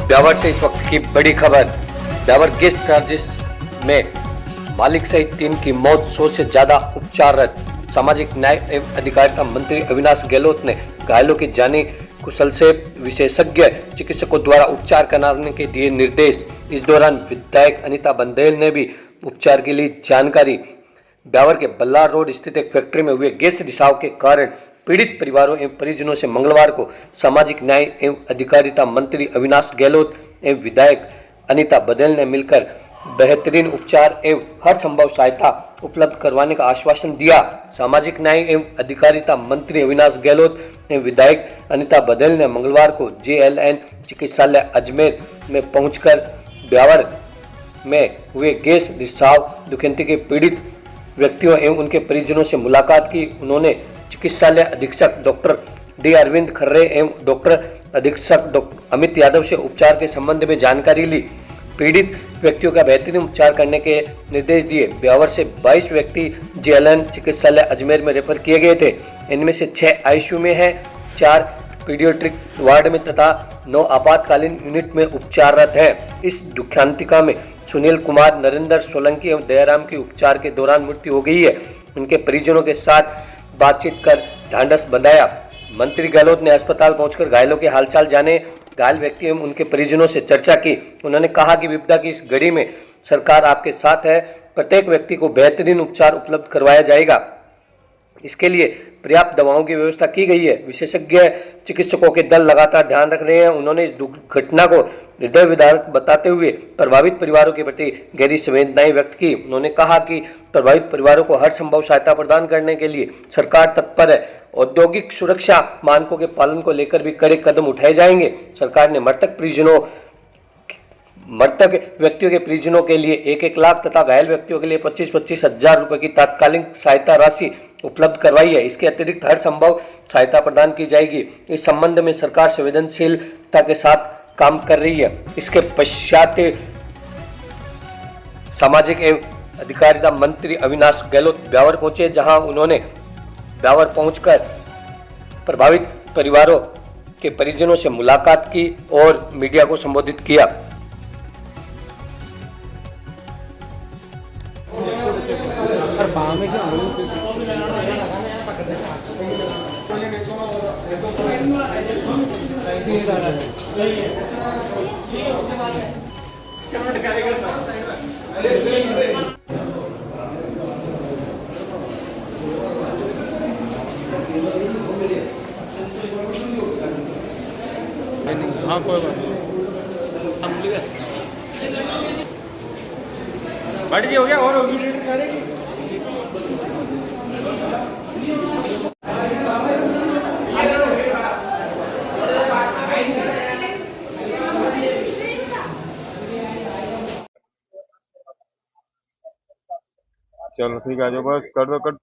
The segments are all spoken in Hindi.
ब्यावर से इस वक्त की बड़ी खबर। ब्यावर गेस्ट चार्जेस में मालिक सहित 3 की मौत, 100 से ज्यादा उपचाररत। सामाजिक न्याय एवं अधिकारिता मंत्री अविनाश गहलोत ने घायलों की जानी कुशल से विशेषज्ञ चिकित्सकों द्वारा उपचार कराने के दिए निर्देश। इस दौरान विधायक अनीता बंदेल ने भी उपचार के लिए जानकारी। ब्यावर के बल्लार रोड स्थित एक फैक्ट्री में हुए गैस रिसाव के कारण पीड़ित परिवारों एवं परिजनों से मंगलवार को सामाजिक न्याय एवं अधिकारिता मंत्री अविनाश गहलोत एवं विधायक अनीता बंदेल ने मिलकर बेहतरीन उपचार एवं हर संभव सहायता उपलब्ध करवाने का आश्वासन दिया। सामाजिक न्याय एवं अधिकारिता मंत्री अविनाश गहलोत एवं विधायक अनीता बंदेल ने मंगलवार को JLN चिकित्सालय अजमेर में पहुंचकर ब्यावर में हुए गैस रिसाव दुखंती के पीड़ित व्यक्तियों एवं उनके परिजनों से मुलाकात की। उन्होंने चिकित्सालय अधीक्षक डॉक्टर D अरविंद खर्रे एवं डॉक्टर अधीक्षक डॉक्टर अमित यादव से उपचार के संबंध में जानकारी ली। पीड़ित व्यक्तियों का बेहतरीन उपचार करने के निर्देश दिए। ब्यावर से 22 व्यक्ति JLN चिकित्सालय अजमेर में रेफर किए गए थे। इनमें से 6 ICU में हैं, 4 पीडियाट्रिक वार्ड में तथा 9 आपातकालीन यूनिट में उपचाररत हैं। इस दुखांतिका में सुनील कुमार, नरेंद्र सोलंकी एवं दयाराम की उपचार के दौरान मृत्यु हो गई है। उनके परिजनों के साथ बातचीत कर ढांढस बंधाया। मंत्री गहलोत ने अस्पताल पहुंचकर घायलों के हालचाल जाने, घायल व्यक्ति एवं उनके परिजनों से चर्चा की। उन्होंने कहा कि विपदा की इस घड़ी में सरकार आपके साथ है। प्रत्येक व्यक्ति को बेहतरीन उपचार उपलब्ध करवाया जाएगा। इसके लिए पर्याप्त दवाओं की व्यवस्था की गई है। विशेषज्ञ चिकित्सकों के दल लगातार ध्यान रख रहे हैं। उन्होंने इस दुर्घटना को हृदय विदारक बताते हुए प्रभावित परिवारों के प्रति गहरी संवेदनाएं व्यक्त की। उन्होंने कहा कि प्रभावित परिवारों को हर संभव सहायता प्रदान करने के लिए सरकार तत्पर है। औद्योगिक सुरक्षा मानकों के पालन को लेकर भी कड़े कदम उठाए जाएंगे। सरकार ने मृतक व्यक्तियों के परिजनों के लिए 1-1 लाख तथा घायल व्यक्तियों के लिए 25-25 हजार रुपए की तात्कालिक सहायता राशि उपलब्ध करवाई है। इसके अतिरिक्त हर संभव सहायता प्रदान की जाएगी। इस संबंध में सरकार संवेदनशीलता के साथ काम कर रही है। इसके पश्चात सामाजिक एवं अधिकारिता मंत्री अविनाश गहलोत ब्यावर पहुंचे, जहां उन्होंने ब्यावर पहुंचकर प्रभावित परिवारों के परिजनों से मुलाकात की और मीडिया को संबोधित किया। हाँ कोई बात बढ़ जी हो गया और चलो ठीक है, जो बस कर दो कर।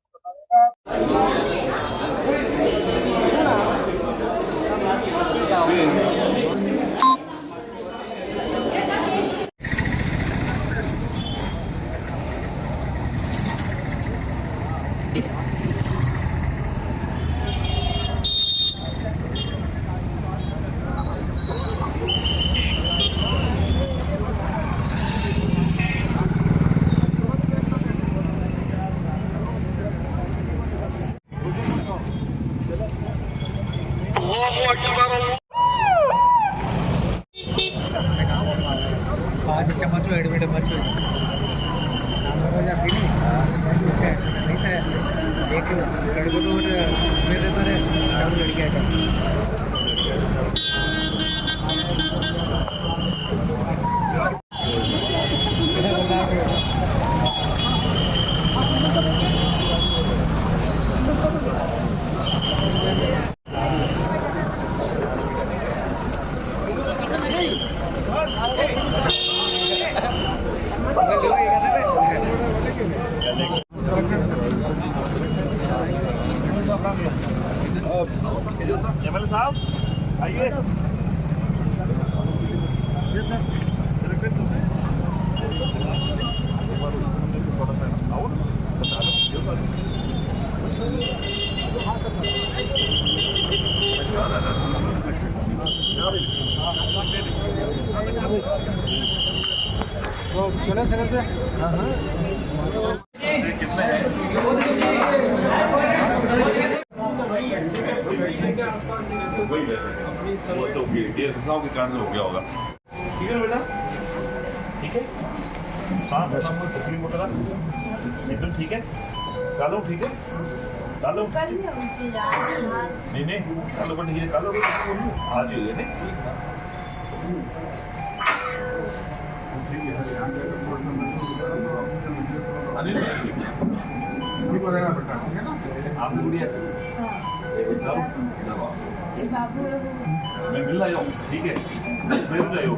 एमएलए साहब आइए। और वो तो ये हिसाब के कारण हो गया होगा। ठीक है बेटा, ठीक है, सांस नंबर तकलीफ होता एकदम ठीक है, डालो ठीक है, डालो नहीं डालो पर ठीक है, डालो आ जाइए नहीं आप मैं मिल रहा हूँ, ठीक है, मिल रहा हूँ,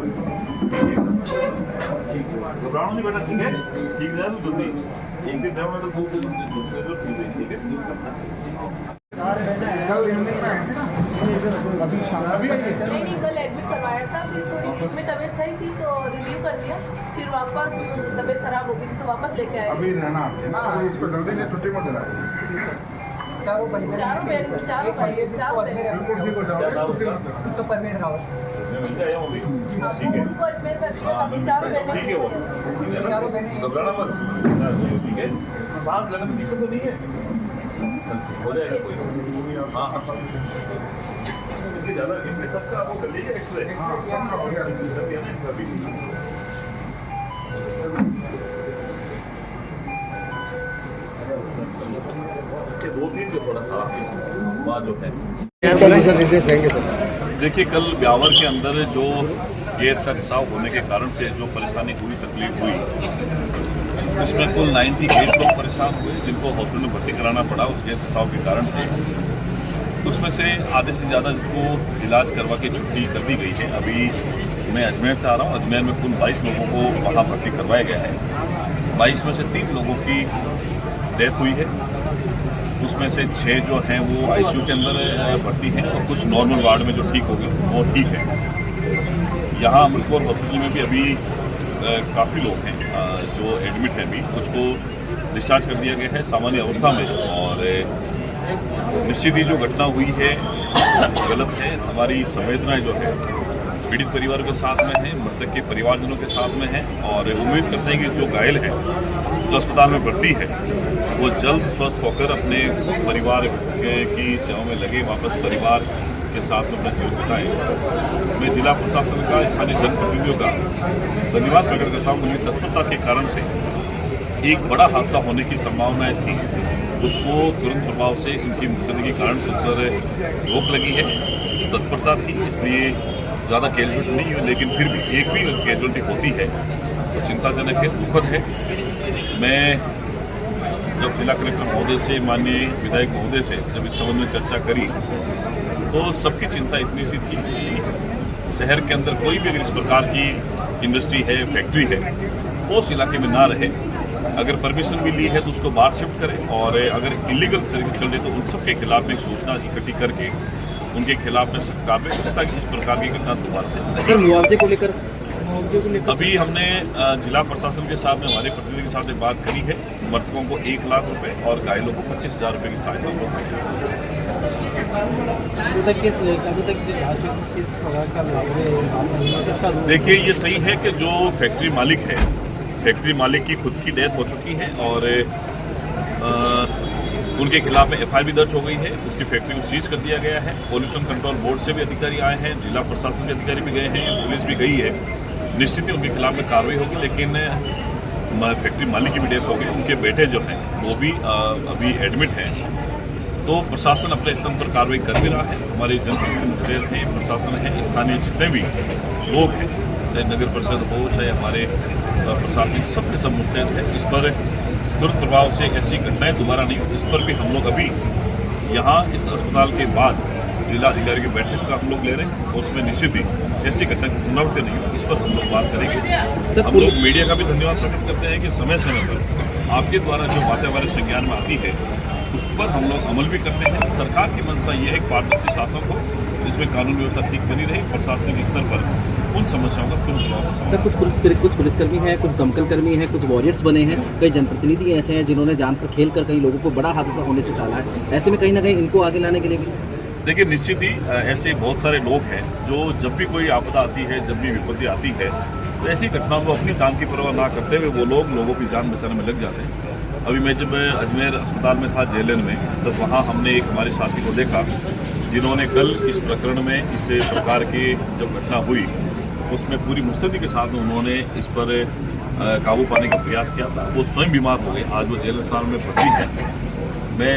घबराओ नहीं बेटा, ठीक है, ठीक है तो जल्दी एक दिन जाओ तो ठीक है। नहीं कल एडमिट करवाया था, फिर थोड़ी बीच में तबीयत सही थी तो रिलीव कर दिया, फिर वापस तबीयत खराब हो गई थी तो वापस लेके आए। अभी रहना ना, इसको जल्दी से छुट्टी मत देना। चारों बिल्कुल ठीक हो जाओगे। उसको परमिट रावत मिल जाए वो भी ठीक है, उनको इसमें कर दिया, अभी चारों ठीक है, वो घबराना मत, ठीक है, सांस लेने में दिक्कत तो नहीं है, हो जाएगा कोई। हाँ ज़्यादा इनके सबका आपको कर लीजिए एक्सरे। दो तीन जो थोड़ा सा बात जो है, देखिए कल ब्यावर के अंदर जो गैस का रिसाव होने के कारण से जो परेशानी हुई, तकलीफ हुई, उसमें कुल 98 लोग परेशान हुए जिनको हॉस्पिटल में भर्ती कराना पड़ा उस गैस रिसाव के कारण से। उसमें से आधे से ज़्यादा जिसको इलाज करवा के छुट्टी कर दी गई है। अभी मैं अजमेर से आ रहा हूँ, अजमेर में कुल 22 लोगों को वहाँ भर्ती करवाया गया है। 22 में से 3 लोगों की डेथ हुई है, उसमें से 6 जो हैं वो आईसीयू के अंदर भर्ती हैं और कुछ नॉर्मल वार्ड में जो ठीक हो गए वो ठीक है। यहाँ अमृतसर हॉस्पिटल में भी अभी काफ़ी लोग हैं जो एडमिट हैं, अभी कुछ को डिस्चार्ज कर दिया गया है सामान्य अवस्था में। और निश्चित ही जो घटना हुई है गलत है, हमारी संवेदनाएं जो है पीड़ित परिवारों के साथ में है, मृतक के परिवारजनों के साथ में है और उम्मीद करते हैं कि जो घायल है जो अस्पताल में भर्ती है वो जल्द स्वस्थ होकर अपने परिवार की सेवा में लगे, वापस परिवार के साथ अपना जीवन बिताएं। मैं जिला प्रशासन का, स्थानीय जनप्रतिनिधियों का धन्यवाद प्रकट करता हूँ। उनकी तत्परता के कारण से एक बड़ा हादसा होने की संभावनाएं थी, उसको तुरंत प्रभाव से उनकी मुस्तैदी के कारण से पर रोक लगी है। तत्परता थी इसलिए ज़्यादा कैजुअलिटी नहीं हुई, लेकिन फिर भी एक भी कैजुअलिटी होती है तो चिंताजनक है, दुखद है। मैं जब जिला कलेक्टर महोदय से, माननीय विधायक महोदय से जब इस संबंध में चर्चा करी तो सबकी चिंता इतनी सी थी कि शहर के अंदर कोई भी अगर इस प्रकार की इंडस्ट्री है, फैक्ट्री है, वो उस इलाके में ना रहे। अगर परमिशन भी ली है तो उसको बाहर शिफ्ट करें और अगर इलीगल तरीके चल रही तो उन सब के खिलाफ में सूचना इकट्ठी करके उनके खिलाफ में सख्त कार्रवाई करें ताकि इस प्रकार की घटना दोबारा से। सर मुआवजे को लेकर अभी हमने जिला प्रशासन के साथ में हमारे प्रतिनिधि के साथ में बात करी है। मृतकों को 1 लाख रुपए और घायलों को 25,000 रुपए की सहायता दी। देखिए ये सही है कि जो फैक्ट्री मालिक है, फैक्ट्री मालिक की खुद की डेथ हो चुकी है और उनके खिलाफ में एफआईआर भी दर्ज हो गई है, उसकी फैक्ट्री को सीज कर दिया गया है। पॉल्यूशन कंट्रोल बोर्ड से भी अधिकारी आए हैं, जिला प्रशासन के अधिकारी भी गए हैं, पुलिस भी गई है। निश्चित ही उनके खिलाफ में कार्रवाई होगी, लेकिन फैक्ट्री मालिक की भी डेथ हो गई, उनके बेटे जो हैं वो भी अभी एडमिट हैं। तो प्रशासन अपने स्तर पर कार्रवाई कर भी रहा है। हमारे जनप्रतिनिधि मुस्तैद हैं, प्रशासन है, स्थानीय जितने भी लोग हैं, चाहे नगर परिषद हो चाहे हमारे प्रशासन, सबके सब मुस्तैद हैं। इस पर तुरंत प्रभाव से ऐसी घटनाएं दोबारा नहीं हो, इस पर भी हम लोग अभी यहाँ इस अस्पताल के बाद जिला अधिकारी की बैठक का हम लोग ले रहे हैं और उसमें निश्चित ही ऐसी घटना की पुनरावृत्ति नहीं हो, इस पर हम लोग बात करेंगे। हम लोग मीडिया का भी धन्यवाद प्रकट करते हैं कि समय समय पर आपके द्वारा जो बातें हमारे संज्ञान में आती है उस पर हम लोग अमल भी करते हैं। सरकार की मंशा ये है कि पारदर्शी शासन हो, जिसमें कानून व्यवस्था ठीक बनी रही, प्रशासनिक स्तर पर उन समस्याओं का तुरंत जवाब। सर कुछ पुलिसकर्मी हैं, कुछ दमकल कर्मी हैं, कुछ वॉरियर्स बने हैं, कई जनप्रतिनिधि ऐसे हैं जिन्होंने जान पर खेल कर कई लोगों को बड़ा हादसा होने से टाला है। ऐसे में कहीं ना कहीं इनको आगे लाने के लिए भी देखिए निश्चित ही ऐसे बहुत सारे लोग हैं जो जब भी कोई आपदा आती है, जब भी विपत्ति आती है, तो ऐसी घटनाओं को अपनी जान की परवाह ना करते हुए वो लोगों की जान बचाने में लग जाते हैं। अभी मैं जब अजमेर अस्पताल में था जेएलएन में, तब वहाँ हमने एक हमारे साथी को देखा जिन्होंने कल इस प्रकरण में इस प्रकार की जब घटना हुई उसमें पूरी मुस्तैदी के साथ उन्होंने इस पर काबू पाने का प्रयास किया था। वो स्वयं बीमार हो गए, आज वो जेल अस्पताल में भर्ती है। मैं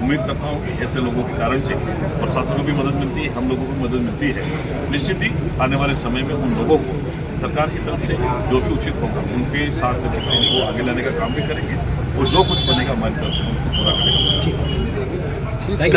उम्मीद करता हूँ कि ऐसे लोगों के कारण से प्रशासन को भी मदद मिलती है, हम लोगों को भी मदद मिलती है। निश्चित ही आने वाले समय में उन लोगों को सरकार की तरफ से जो भी उचित होगा उनके साथ में देखकर उनको आगे लाने का काम भी करेंगे और जो कुछ बनेगा हमारी तरफ से उनको पूरा करेंगे।